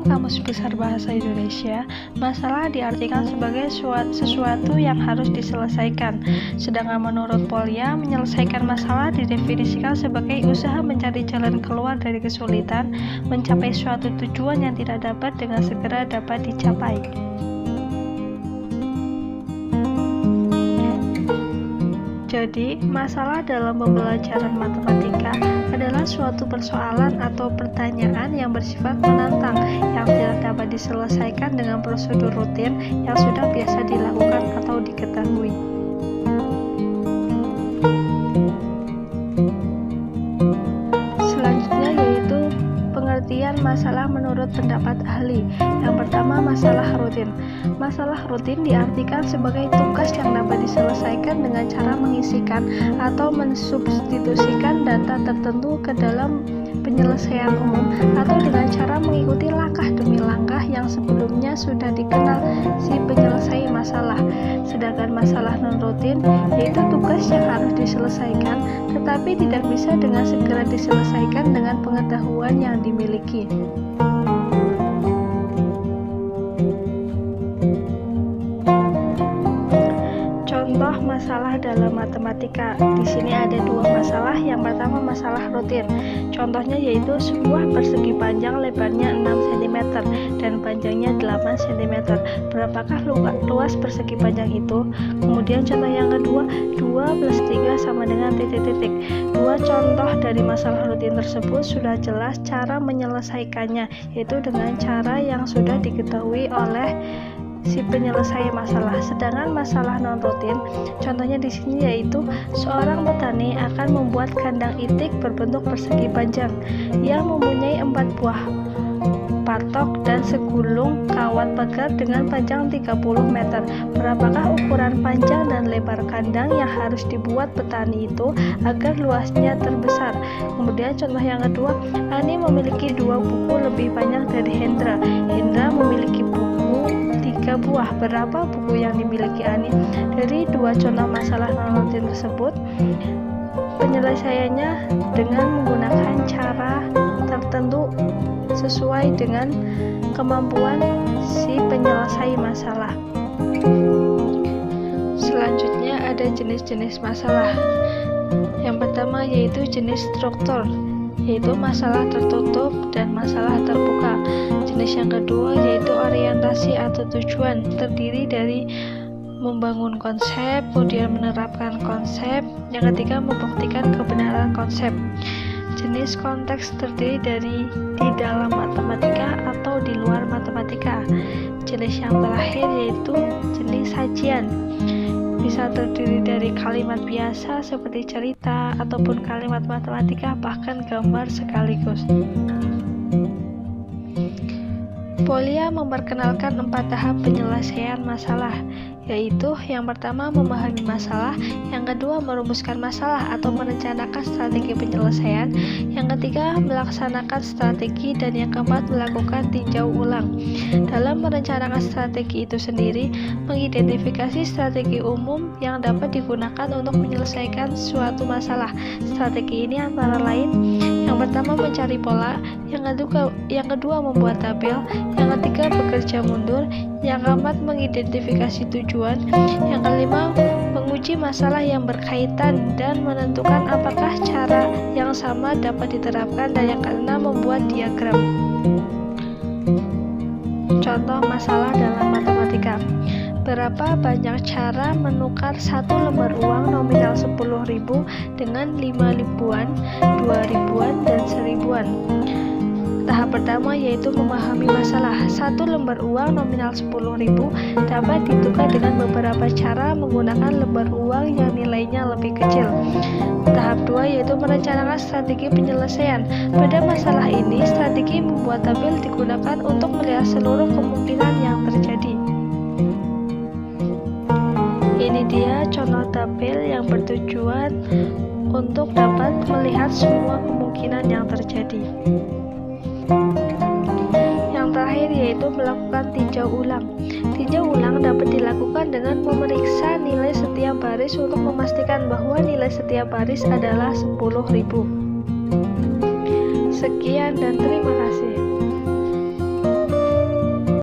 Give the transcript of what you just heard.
dalam Kamus Besar Bahasa Indonesia, masalah diartikan sebagai sesuatu yang harus diselesaikan. Sedangkan menurut Polya, menyelesaikan masalah didefinisikan sebagai usaha mencari jalan keluar dari kesulitan, mencapai suatu tujuan yang tidak dapat dengan segera dapat dicapai. Jadi, masalah dalam pembelajaran matematika adalah suatu persoalan atau pertanyaan yang bersifat menantang yang tidak dapat diselesaikan dengan prosedur rutin yang sudah biasa dilakukan atau diketahui. Selanjutnya yaitu pengertian masalah menurut pendapat ahli. Yang pertama, masalah rutin. Masalah rutin diartikan sebagai tugas yang dapat diselesaikan dengan cara mengisikan atau mensubstitusikan data tertentu ke dalam penyelesaian umum atau dengan cara mengikuti langkah demi langkah yang sebelumnya sudah dikenal si penyelesai masalah. Sedangkan masalah non-rutin yaitu tugas yang harus diselesaikan tetapi tidak bisa dengan segera diselesaikan dengan pengetahuan yang dimiliki. Contoh masalah dalam matematika. Di sini ada dua masalah. Yang pertama masalah rutin. Contohnya yaitu sebuah persegi panjang lebarnya 6 cm dan panjangnya 8 cm. Berapakah luas persegi panjang itu? Kemudian contoh yang kedua, 2 plus 3 sama dengan titik-titik. Dua contoh dari masalah rutin tersebut sudah jelas cara menyelesaikannya, yaitu dengan cara yang sudah diketahui oleh si penyelesai masalah. Sedangkan masalah non rutin, contohnya di sini yaitu seorang petani akan membuat kandang itik berbentuk persegi panjang yang mempunyai 4 buah patok dan segulung kawat pagar dengan panjang 30 meter. Berapakah ukuran panjang dan lebar kandang yang harus dibuat petani itu agar luasnya terbesar? Kemudian contoh yang kedua, Ani memiliki 2 buku lebih banyak dari Hendra. Hendra memiliki buku 3 buah. Berapa buku yang dimiliki Ani? Dari dua contoh masalah non-rutin tersebut, penyelesaiannya dengan menggunakan cara tertentu sesuai dengan kemampuan si penyelesai masalah. Selanjutnya ada jenis-jenis masalah. Yang pertama yaitu jenis struktur, yaitu masalah tertutup dan masalah terbuka. Jenis yang kedua yaitu orientasi atau tujuan, terdiri dari membangun konsep, kemudian menerapkan konsep. Yang ketiga membuktikan kebenaran konsep. Jenis konteks terdiri dari di dalam matematika atau di luar matematika. Jenis yang terakhir yaitu jenis sajian, bisa terdiri dari kalimat biasa seperti cerita ataupun kalimat matematika, bahkan gambar sekaligus. Polya memperkenalkan 4 tahap penyelesaian masalah, yaitu yang pertama memahami masalah, yang kedua merumuskan masalah atau merencanakan strategi penyelesaian, yang ketiga melaksanakan strategi, dan yang keempat melakukan tinjau ulang. Dalam merencanakan strategi itu sendiri, mengidentifikasi strategi umum yang dapat digunakan untuk menyelesaikan suatu masalah. Strategi ini antara lain, yang pertama mencari pola, yang kedua membuat tabel, yang ketiga bekerja mundur, yang keempat mengidentifikasi tujuan, yang kelima menguji masalah yang berkaitan dan menentukan apakah cara yang sama dapat diterapkan, dan yang keenam membuat diagram. Contoh masalah dalam matematika. Berapa banyak cara menukar 1 lembar uang nominal 10.000 dengan 5 ribuan, 2 ribuan, dan 1.000-an? Tahap pertama yaitu memahami masalah. 1 lembar uang nominal 10.000 dapat ditukar dengan beberapa cara menggunakan lembar uang yang nilainya lebih kecil. Tahap 2 yaitu merencanakan strategi penyelesaian. Pada masalah ini, strategi membuat tabel digunakan untuk melihat seluruh kemungkinan yang terjadi. Ini dia contoh tabel yang bertujuan untuk dapat melihat semua kemungkinan yang terjadi. Yang terakhir yaitu melakukan tinjau ulang. Tinjau ulang dapat dilakukan dengan memeriksa nilai setiap baris untuk memastikan bahwa nilai setiap baris adalah 10.000. Sekian dan terima kasih.